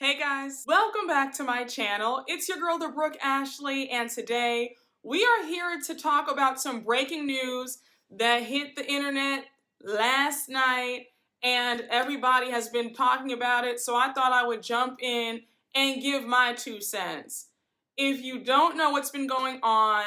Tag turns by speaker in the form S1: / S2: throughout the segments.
S1: Hey guys, welcome back to my channel. It's your girl, the Brooke Ashley, and today we are here to talk about some breaking news that hit the internet last night, and everybody has been talking about it, so I thought I would jump in and give my 2 cents. If you don't know what's been going on,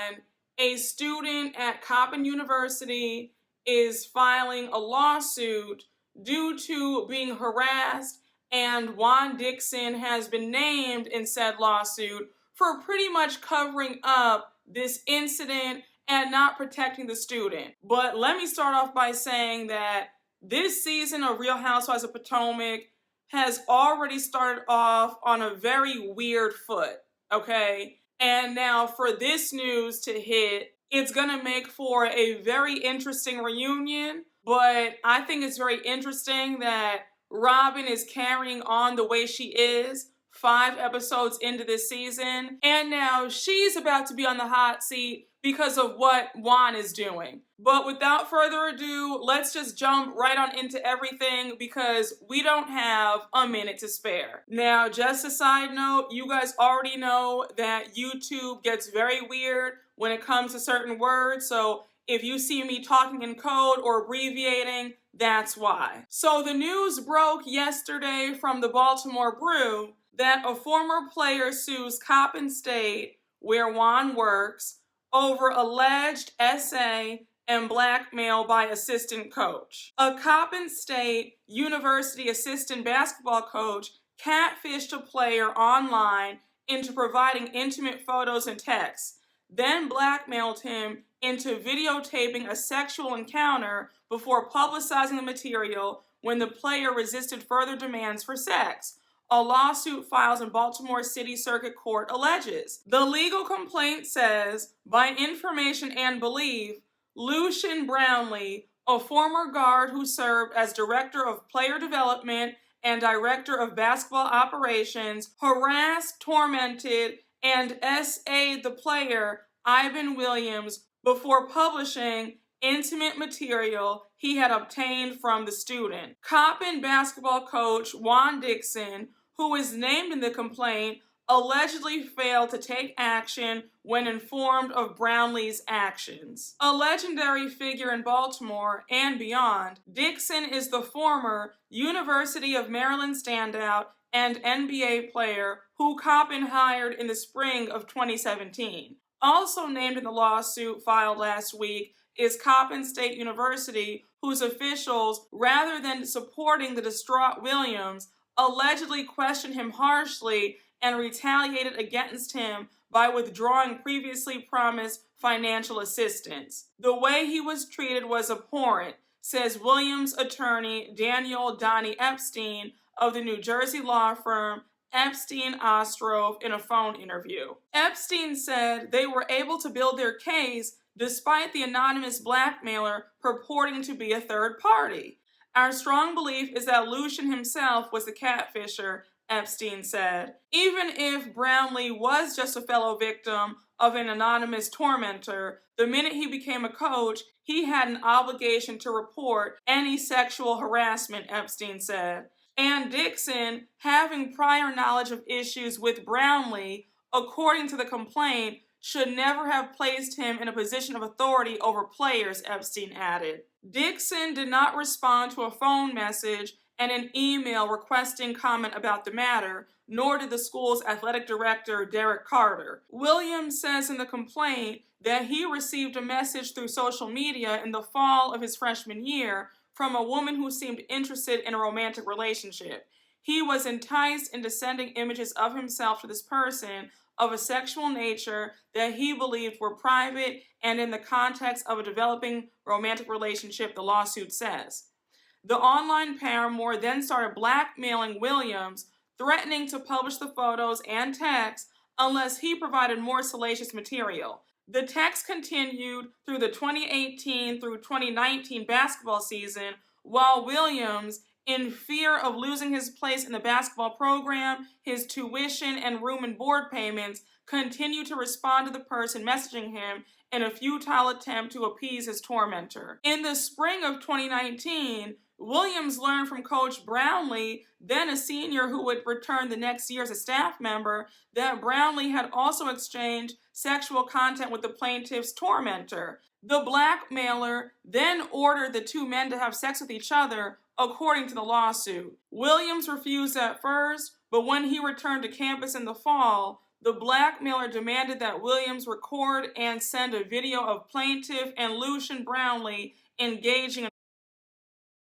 S1: a student at Coppin University is filing a lawsuit due to being harassed, and Juan Dixon has been named in said lawsuit for pretty much covering up this incident and not protecting the student. But let me start off by saying that this season of Real Housewives of Potomac has already started off on a very weird foot, okay? And now for this news to hit, it's gonna make for a very interesting reunion, but I think it's very interesting that Robyn is carrying on the way she is 5 episodes into this season, and now she's about to be on the hot seat because of what Juan is doing. But without further ado, let's just jump right on into everything because we don't have a minute to spare. Now, just a side note, you guys already know that YouTube gets very weird when it comes to certain words, so if you see me talking in code or abbreviating, that's why. So the news broke yesterday from the Baltimore Brew that a former player sues Coppin State, where Juan works, over alleged SA and blackmail by assistant coach. A Coppin State University assistant basketball coach catfished a player online into providing intimate photos and texts, then blackmailed him into videotaping a sexual encounter before publicizing the material when the player resisted further demands for sex. A lawsuit filed in Baltimore City Circuit Court alleges. The legal complaint says, by information and belief, Lucian Brownlee, a former guard who served as director of player development and director of basketball operations, harassed, tormented, and SA'd the player, Ivan Williams, before publishing intimate material he had obtained from the student. Coppin basketball coach Juan Dixon, who is named in the complaint, allegedly failed to take action when informed of Brownlee's actions. A legendary figure in Baltimore and beyond, Dixon is the former University of Maryland standout and NBA player who Coppin hired in the spring of 2017. Also named in the lawsuit filed last week is Coppin State University, whose officials, rather than supporting the distraught Williams, allegedly questioned him harshly and retaliated against him by withdrawing previously promised financial assistance. The way he was treated was abhorrent, says Williams' attorney Daniel Donnie Epstein of the New Jersey law firm Epstein Ostrov in a phone interview. Epstein said they were able to build their case despite the anonymous blackmailer purporting to be a third party. Our strong belief is that Lucian himself was the catfisher, Epstein said. Even if Brownlee was just a fellow victim of an anonymous tormentor, the minute he became a coach, he had an obligation to report any sexual harassment, Epstein said. And Dixon, having prior knowledge of issues with Brownlee, according to the complaint, should never have placed him in a position of authority over players, Epstein added. Dixon did not respond to a phone message and an email requesting comment about the matter, nor did the school's athletic director, Derek Carter. Williams says in the complaint that he received a message through social media in the fall of his freshman year from a woman who seemed interested in a romantic relationship. He was enticed into sending images of himself to this person of a sexual nature that he believed were private and in the context of a developing romantic relationship, the lawsuit says. The online paramour then started blackmailing Williams, threatening to publish the photos and texts unless he provided more salacious material. The text continued through the 2018 through 2019 basketball season, while Williams, in fear of losing his place in the basketball program, his tuition, and room and board payments, continued to respond to the person messaging him in a futile attempt to appease his tormentor. In the spring of 2019, Williams learned from Coach Brownlee, then a senior who would return the next year as a staff member, that Brownlee had also exchanged sexual content with the plaintiff's tormentor. The blackmailer then ordered the two men to have sex with each other, according to the lawsuit. Williams refused at first, but when he returned to campus in the fall, the blackmailer demanded that Williams record and send a video of plaintiff and Lucian Brownlee engaging.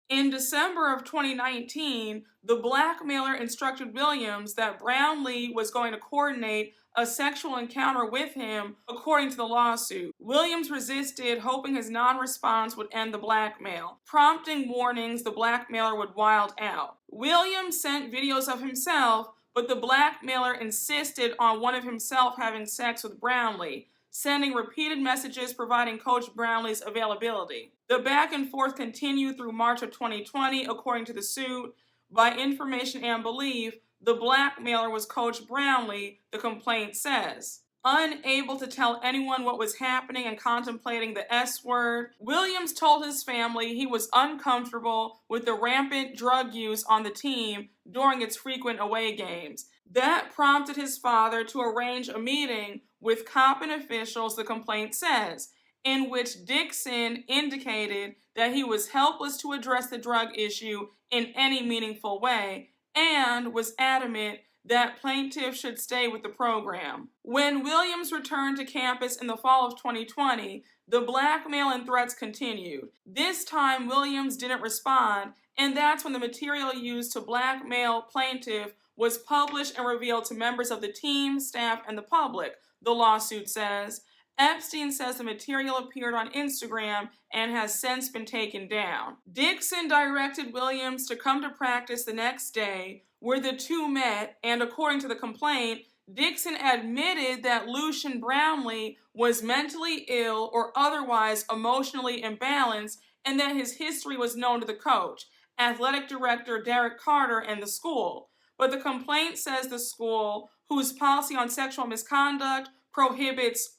S1: In December of 2019, the blackmailer instructed Williams that Brownlee was going to coordinate a sexual encounter with him, according to the lawsuit. Williams resisted, hoping his non-response would end the blackmail. Prompting warnings the blackmailer would wild out. Williams sent videos of himself, but the blackmailer insisted on one of himself having sex with Brownlee, sending repeated messages providing Coach Brownlee's availability. The back and forth continued through March of 2020, according to the suit. By information and belief, the blackmailer was Coach Brownlee, the complaint says. Unable to tell anyone what was happening and contemplating the S word, Williams told his family he was uncomfortable with the rampant drug use on the team during its frequent away games. That prompted his father to arrange a meeting with Coppin officials, the complaint says, in which Dixon indicated that he was helpless to address the drug issue in any meaningful way and was adamant that plaintiff should stay with the program. When Williams returned to campus in the fall of 2020, the blackmail and threats continued. This time, Williams didn't respond, and that's when the material used to blackmail plaintiff was published and revealed to members of the team, staff, and the public, the lawsuit says. Epstein says the material appeared on Instagram and has since been taken down. Dixon directed Williams to come to practice the next day, where the two met, and according to the complaint, Dixon admitted that Lucian Brownlee was mentally ill or otherwise emotionally imbalanced, and that his history was known to the coach, athletic director Derek Carter, and the school. But the complaint says the school, whose policy on sexual misconduct prohibits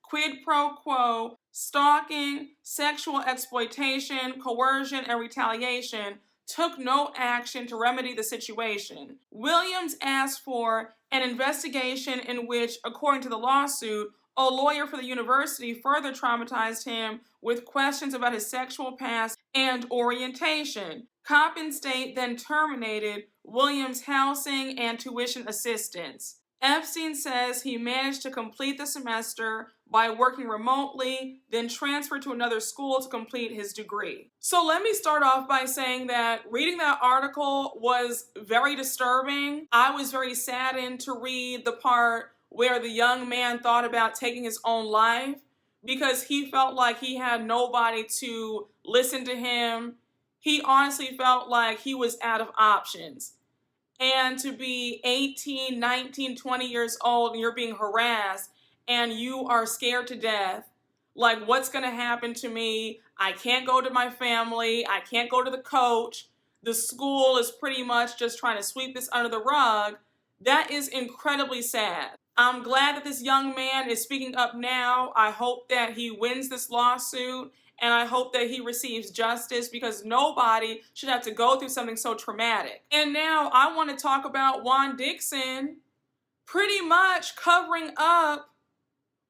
S1: quid pro quo, stalking, sexual exploitation, coercion, and retaliation, took no action to remedy the situation. Williams asked for an investigation in which, according to the lawsuit, a lawyer for the university further traumatized him with questions about his sexual past and orientation. Coppin State then terminated Williams' housing and tuition assistance. Epstein says he managed to complete the semester by working remotely, then transferred to another school to complete his degree. So let me start off by saying that reading that article was very disturbing. I was very saddened to read the part where the young man thought about taking his own life because he felt like he had nobody to listen to him. He honestly felt like he was out of options. And to be 18, 19, 20 years old and you're being harassed and you are scared to death, like what's going to happen to me? I can't go to my family. I can't go to the coach. The school is pretty much just trying to sweep this under the rug. That is incredibly sad. I'm glad that this young man is speaking up now. I hope that he wins this lawsuit. And I hope that he receives justice because nobody should have to go through something so traumatic. And now I want to talk about Juan Dixon pretty much covering up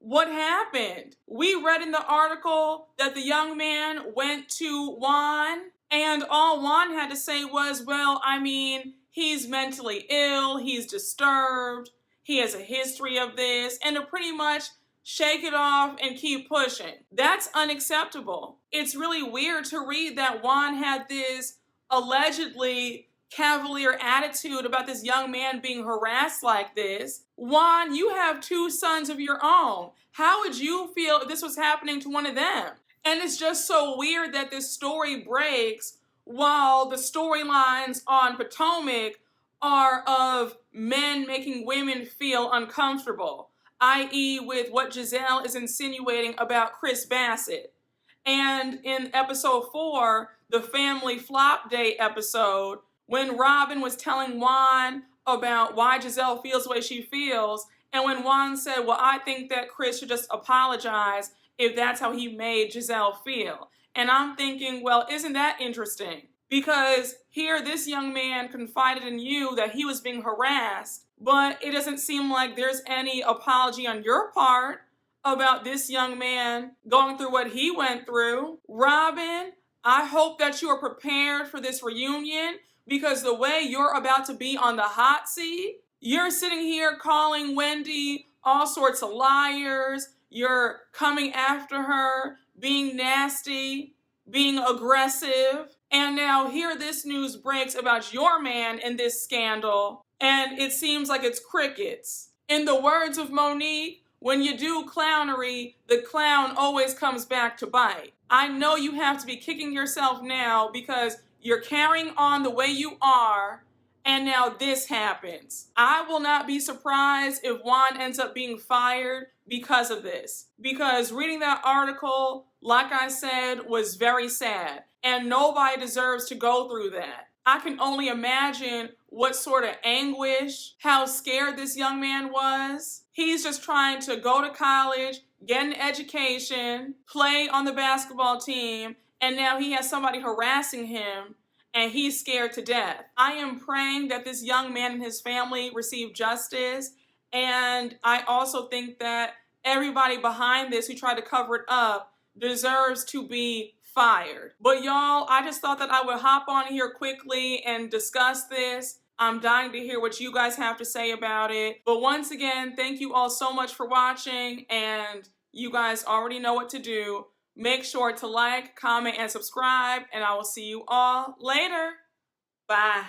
S1: what happened. We read in the article that the young man went to Juan and all Juan had to say was, well, I mean, he's mentally ill, he's disturbed, he has a history of this, and to pretty much shake it off and keep pushing. That's unacceptable. It's really weird to read that Juan had this allegedly cavalier attitude about this young man being harassed like this. Juan, you have two sons of your own. How would you feel if this was happening to one of them? And it's just so weird that this story breaks while the storylines on Potomac are of men making women feel uncomfortable, i.e. with what Giselle is insinuating about Chris Bassett. And in episode 4, the family flop day episode, when Robyn was telling Juan about why Giselle feels the way she feels, and when Juan said, well, I think that Chris should just apologize if that's how he made Giselle feel. And I'm thinking, well, isn't that interesting? Because here, this young man confided in you that he was being harassed, but it doesn't seem like there's any apology on your part about this young man going through what he went through. Robyn, I hope that you are prepared for this reunion, because the way you're about to be on the hot seat, you're sitting here calling Wendy all sorts of liars. You're coming after her, being nasty, being aggressive. And now here this news breaks about your man in this scandal, and it seems like it's crickets. In the words of Monique, when you do clownery, the clown always comes back to bite. I know you have to be kicking yourself now because you're carrying on the way you are, and now this happens. I will not be surprised if Juan ends up being fired because of this. Because reading that article, like I said, was very sad. And nobody deserves to go through that. I can only imagine what sort of anguish, how scared this young man was. He's just trying to go to college, get an education, play on the basketball team, and now he has somebody harassing him, and he's scared to death. I am praying that this young man and his family receive justice, and I also think that everybody behind this who tried to cover it up deserves to be fired. But y'all, I just thought that I would hop on here quickly and discuss this. I'm dying to hear what you guys have to say about it. But once again, thank you all so much for watching, and you guys already know what to do. Make sure to like, comment, and subscribe, and I will see you all later. Bye.